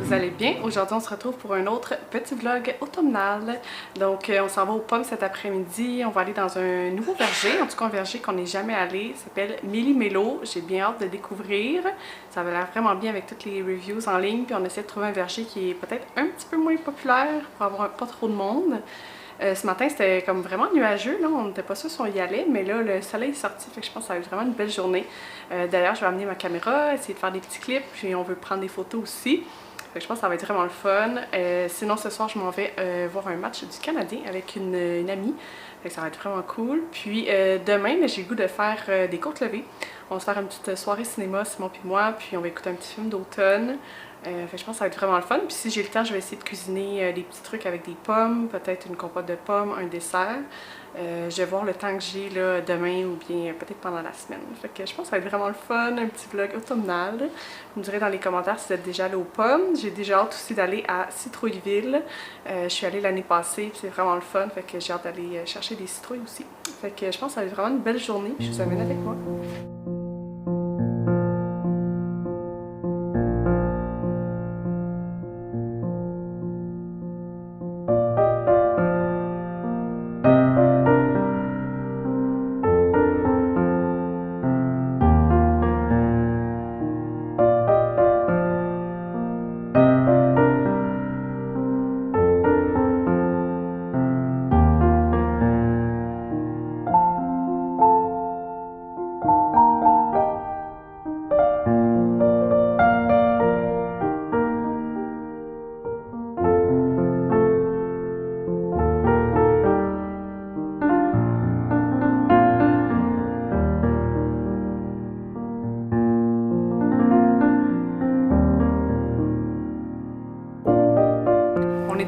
vous allez bien. Aujourd'hui, on se retrouve pour un autre petit vlog automnal. Donc, on s'en va aux pommes cet après-midi. On va aller dans un nouveau verger, en tout cas un verger qu'on n'est jamais allé. Ça s'appelle Méli-Mélo. J'ai bien hâte de découvrir. Ça avait l'air vraiment bien avec toutes les reviews en ligne. Puis on essaie de trouver un verger qui est peut-être un petit peu moins populaire pour avoir pas trop de monde. Ce matin, c'était comme vraiment nuageux, là. On n'était pas sûr si on y allait, mais là, le soleil est sorti, fait que je pense que ça va être vraiment une belle journée. D'ailleurs, je vais amener ma caméra, essayer de faire des petits clips, puis on veut prendre des photos aussi. Fait que je pense que ça va être vraiment le fun. Sinon, ce soir, je m'en vais voir un match du Canadien avec une amie. Fait que ça va être vraiment cool. Puis demain, j'ai le goût de faire des courtes levées. On va se faire une petite soirée cinéma, Simon puis moi, puis on va écouter un petit film d'automne. Fait que je pense que ça va être vraiment le fun. Puis si j'ai le temps, je vais essayer de cuisiner des petits trucs avec des pommes, peut-être une compote de pommes, un dessert. Je vais voir le temps que j'ai là demain ou bien peut-être pendant la semaine. Fait que je pense que ça va être vraiment le fun, un petit vlog automnal. Vous me direz dans les commentaires si vous êtes déjà allé aux pommes. J'ai déjà hâte aussi d'aller à Citrouilleville. Je suis allée l'année passée, puis c'est vraiment le fun. Fait que j'ai hâte d'aller chercher des citrouilles aussi. Fait que je pense que ça va être vraiment une belle journée. Je vous amène avec moi.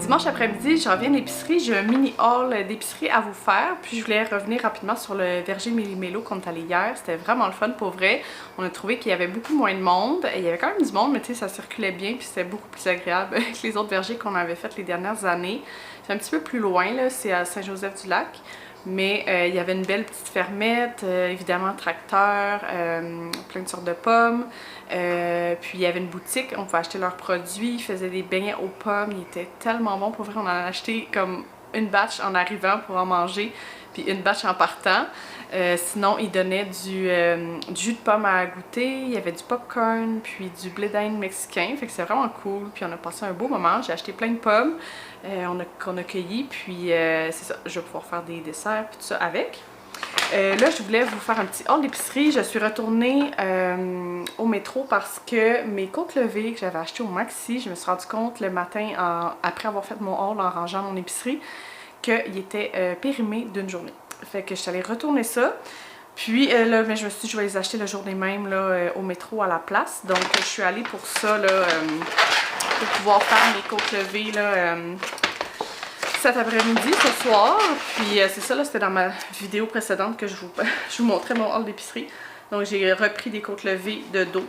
Dimanche après-midi, je reviens de l'épicerie, j'ai un mini haul d'épicerie à vous faire, puis je voulais revenir rapidement sur le verger Méli-Mélo qu'on est allé hier. C'était vraiment le fun pour vrai. On a trouvé qu'il y avait beaucoup moins de monde. Il y avait quand même du monde, mais tu sais, ça circulait bien, puis c'était beaucoup plus agréable que les autres vergers qu'on avait fait les dernières années. C'est un petit peu plus loin, là, c'est à Saint-Joseph-du-Lac. Mais il y avait une belle petite fermette, évidemment tracteur, plein de sortes de pommes. Puis il y avait une boutique, on pouvait acheter leurs produits, ils faisaient des beignets aux pommes, ils étaient tellement bons, pour vrai, on en a acheté comme une batch en arrivant pour en manger, puis une batch en partant. Sinon, ils donnaient du jus de pomme à goûter, il y avait du popcorn, puis du blé d'Inde mexicain, fait que c'est vraiment cool, puis on a passé un beau moment. J'ai acheté plein de pommes qu'on a cueillies, puis c'est ça, je vais pouvoir faire des desserts, puis tout ça avec. Là, je voulais vous faire un petit haul d'épicerie. Je suis retournée au métro parce que mes côtes levées que j'avais achetées au Maxi, je me suis rendu compte le matin, après avoir fait mon haul en rangeant mon épicerie, qu'il était périmé d'une journée. Fait que je suis allée retourner ça. Puis là, je me suis dit je vais les acheter la journée même là, au métro à la place. Donc, je suis allée pour ça, là, pour pouvoir faire mes côtes levées là, cet après-midi, ce soir. Puis c'est ça, là, c'était dans ma vidéo précédente que je vous montrais mon haul d'épicerie. Donc j'ai repris des côtes levées de dos.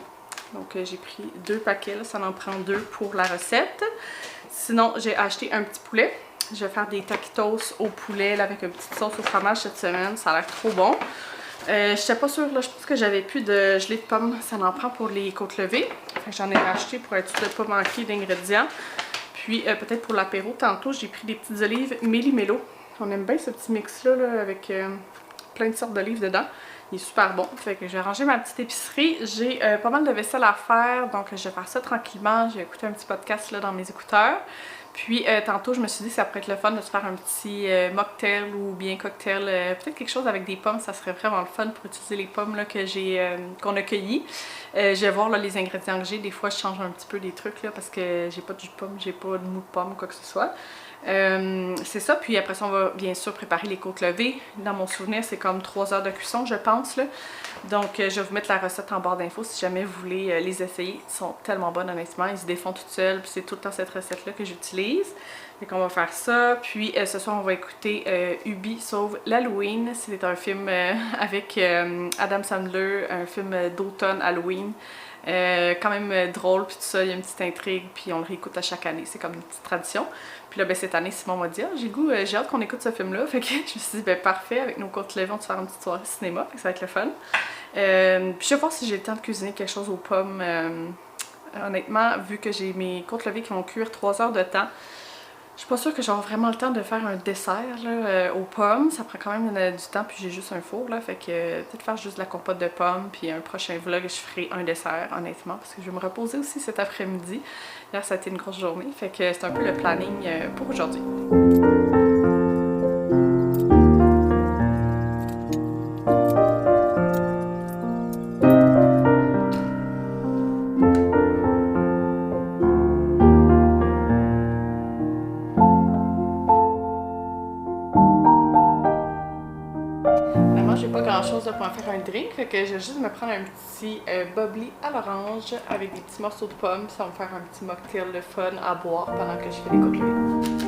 Donc j'ai pris 2 paquets, là, ça en prend 2 pour la recette. Sinon, j'ai acheté un petit poulet. Je vais faire des taquitos au poulet là, avec une petite sauce au fromage cette semaine. Ça a l'air trop bon. Je n'étais pas sûre, là, je pense que j'avais plus de gelée de pommes. Ça en prend pour les côtes levées. J'en ai racheté pour être sûr de ne pas manquer d'ingrédients. Puis peut-être pour l'apéro, tantôt j'ai pris des petites olives Méli-Mélo. On aime bien ce petit mix-là là, avec plein de sortes d'olives dedans. Il est super bon. Fait que je vais ranger ma petite épicerie. J'ai pas mal de vaisselle à faire, donc je vais faire ça tranquillement. J'ai écouté un petit podcast là, dans mes écouteurs. Puis tantôt, je me suis dit que ça pourrait être le fun de se faire un petit mocktail ou bien cocktail. Peut-être quelque chose avec des pommes, ça serait vraiment le fun pour utiliser les pommes là, qu'on a cueillies. Je vais voir là, les ingrédients que j'ai. Des fois, je change un petit peu des trucs là, parce que j'ai pas de jus de pomme, j'ai pas de mou de pomme, quoi que ce soit. C'est ça, puis après ça on va bien sûr préparer les côtes levées. Dans mon souvenir c'est comme 3 heures de cuisson je pense là. Donc je vais vous mettre la recette en barre d'infos si jamais vous voulez les essayer. Ils sont tellement bonnes honnêtement, ils se défont toutes seules, puis c'est tout le temps cette recette là que j'utilise. Donc on va faire ça, puis ce soir on va écouter Ubi sauve l'Halloween. C'est un film avec Adam Sandler, un film d'automne Halloween. Quand même drôle, puis tout ça, il y a une petite intrigue, puis on le réécoute à chaque année, c'est comme une petite tradition. Puis là, ben, cette année, Simon m'a dit, j'ai hâte qu'on écoute ce film-là, fait que je me suis dit, ben parfait, avec nos côtes levées, on va se faire une petite soirée cinéma, fait que ça va être le fun. Puis je vais voir si j'ai le temps de cuisiner quelque chose aux pommes Honnêtement, vu que j'ai mes côtes levées qui vont cuire 3 heures de temps, je suis pas sûre que j'aurai vraiment le temps de faire un dessert là, aux pommes. Ça prend quand même du temps, puis j'ai juste un four là. Fait que peut-être faire juste de la compote de pommes, puis un prochain vlog, je ferai un dessert, honnêtement, parce que je vais me reposer aussi cet après-midi. Hier, ça a été une grosse journée, fait que c'est un peu le planning pour aujourd'hui. J'ai pas grand chose pour en faire un drink, fait que je vais juste me prendre un petit bubbly à l'orange avec des petits morceaux de pommes, ça va me faire un petit mocktail de fun à boire pendant que je fais les côtes levées.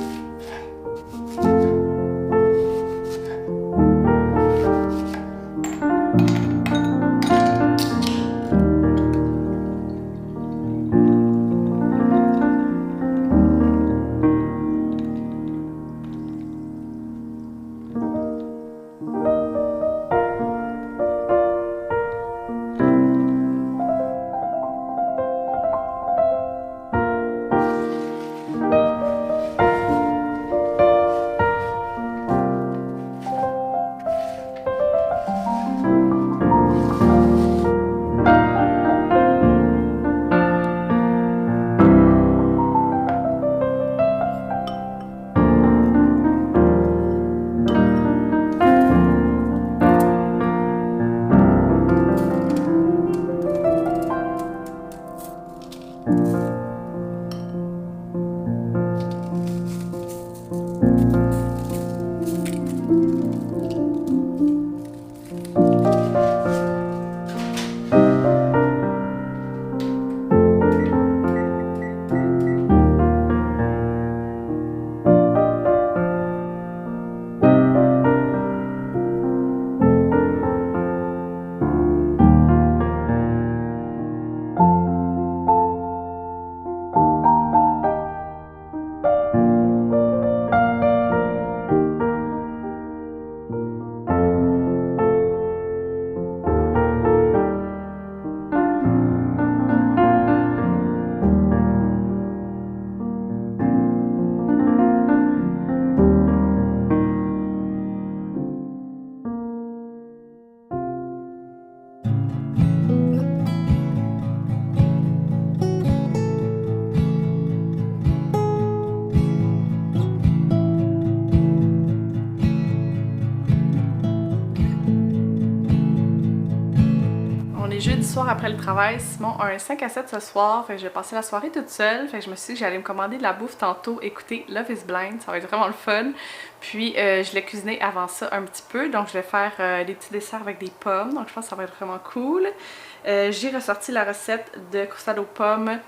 Jeudi soir après le travail, Simon a un 5 à 7 ce soir, fait que je vais passer la soirée toute seule, fait que je me suis dit que j'allais me commander de la bouffe tantôt, écouter Love is Blind, ça va être vraiment le fun. Puis je l'ai cuisiné avant ça un petit peu, donc je vais faire des petits desserts avec des pommes, donc je pense que ça va être vraiment cool. J'ai ressorti la recette de croustade aux pommes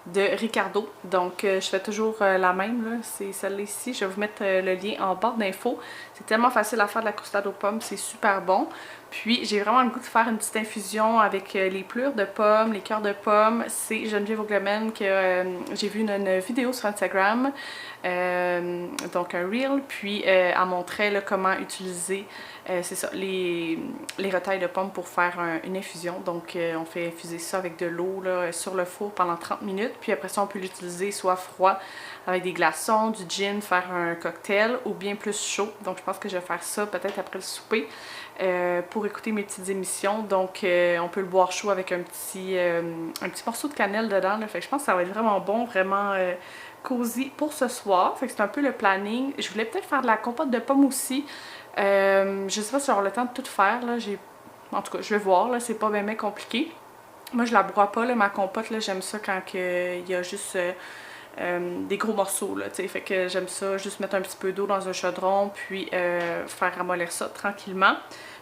de Ricardo, donc je fais toujours la même, c'est celle-là ici, je vais vous mettre le lien en barre d'infos. C'est tellement facile à faire de la croustade aux pommes, c'est super bon. Puis j'ai vraiment le goût de faire une petite infusion avec les plures de pommes, les cœurs de pommes. C'est Geneviève Auglemène que j'ai vu une vidéo sur Instagram, donc un reel, puis elle montrait là, comment utiliser c'est ça, les retailles de pommes pour faire une infusion. Donc on fait infuser ça avec de l'eau sur le four pendant 30 minutes, puis après ça on peut l'utiliser soit froid avec des glaçons, du gin, faire un cocktail, ou bien plus chaud. Donc je pense que je vais faire ça peut-être après le souper. Pour écouter mes petites émissions, donc on peut le boire chaud avec un petit morceau de cannelle dedans là. Fait que je pense que ça va être vraiment bon, vraiment cosy pour ce soir. Fait que c'est un peu le planning. Je voulais peut-être faire de la compote de pommes aussi. Je sais pas si j'aurai le temps de tout faire là. En tout cas, je vais voir là, c'est pas bien compliqué. Moi je la broie pas là, ma compote là, j'aime ça quand il y a juste des gros morceaux là, fait que j'aime ça juste mettre un petit peu d'eau dans un chaudron, puis faire ramollir ça tranquillement.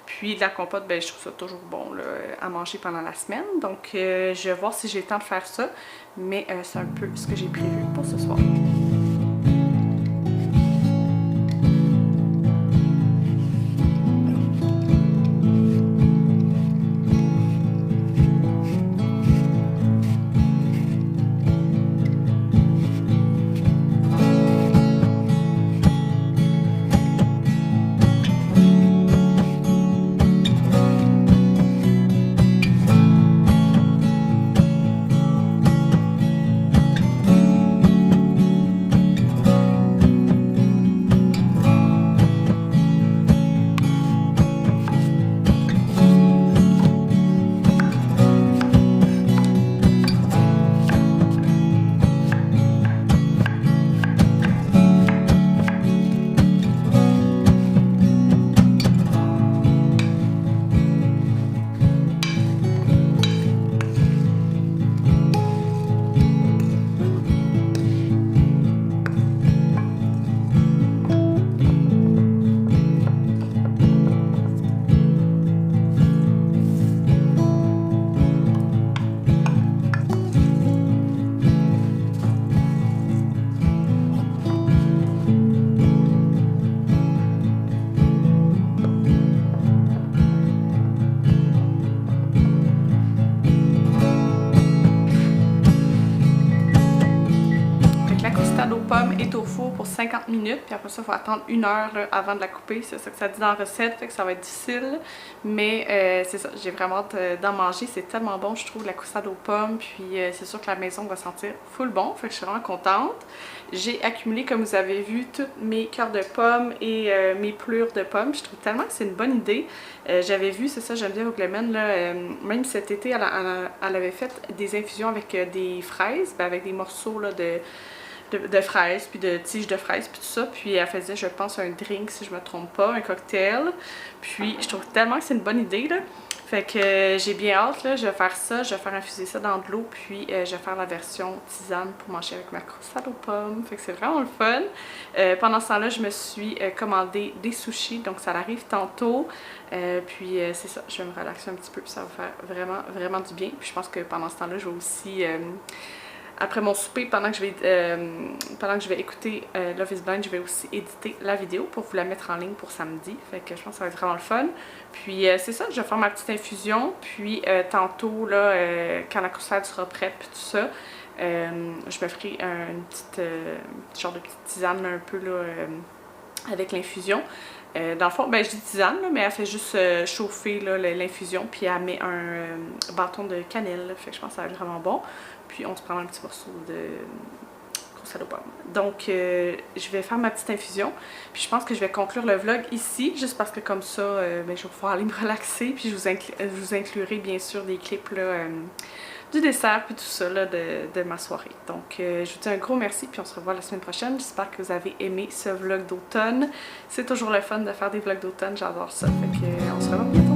Puis de la compote, ben je trouve ça toujours bon là, à manger pendant la semaine, donc je vais voir si j'ai le temps de faire ça, mais c'est un peu ce que j'ai prévu pour ce soir. 50 minutes, puis après ça, il faut attendre 1 heure là, avant de la couper. C'est ça que ça dit dans la recette, fait que ça va être difficile. Mais c'est ça, j'ai vraiment hâte d'en manger. C'est tellement bon, je trouve, la coussade aux pommes. Puis c'est sûr que la maison va sentir full bon, fait que je suis vraiment contente. J'ai accumulé, comme vous avez vu, toutes mes cœurs de pommes et mes plures de pommes. Je trouve tellement que c'est une bonne idée. J'avais vu, c'est ça, Geneviève Ogleman, là, même cet été, elle avait fait des infusions avec des fraises, ben, avec des morceaux là, de fraises, puis de tiges de fraises, puis tout ça. Puis elle faisait, je pense, un drink, si je me trompe pas, un cocktail. Puis je trouve tellement que c'est une bonne idée, là. Fait que j'ai bien hâte, là, je vais faire ça, je vais faire infuser ça dans de l'eau, puis je vais faire la version tisane pour manger avec ma croustade aux pommes. Fait que c'est vraiment le fun. Pendant ce temps-là, je me suis commandé des sushis, donc ça arrive tantôt. Puis c'est ça, je vais me relaxer un petit peu, puis ça va faire vraiment, vraiment du bien. Puis je pense que pendant ce temps-là, je vais aussi... après mon souper, pendant que je vais écouter Love is Blind, je vais aussi éditer la vidéo pour vous la mettre en ligne pour samedi. Fait que je pense que ça va être vraiment le fun. Puis c'est ça, je vais faire ma petite infusion. Puis tantôt, là, quand la croustade sera prête, puis tout ça, je me ferai une petite genre de petite tisane un peu là, avec l'infusion. Dans le fond, ben je dis tisane, là, mais elle fait juste chauffer l'infusion, puis elle met un bâton de cannelle, là, fait que je pense que ça va être vraiment bon. Puis on se prend un petit morceau de croustade aux pommes. Donc je vais faire ma petite infusion, puis je pense que je vais conclure le vlog ici, juste parce que comme ça, ben, je vais pouvoir aller me relaxer, puis je vous inclurai bien sûr des clips là, du dessert, puis tout ça là, de ma soirée. Donc je vous dis un gros merci, puis on se revoit la semaine prochaine. J'espère que vous avez aimé ce vlog d'automne. C'est toujours le fun de faire des vlogs d'automne, j'adore ça. Fait que on se revoit bientôt.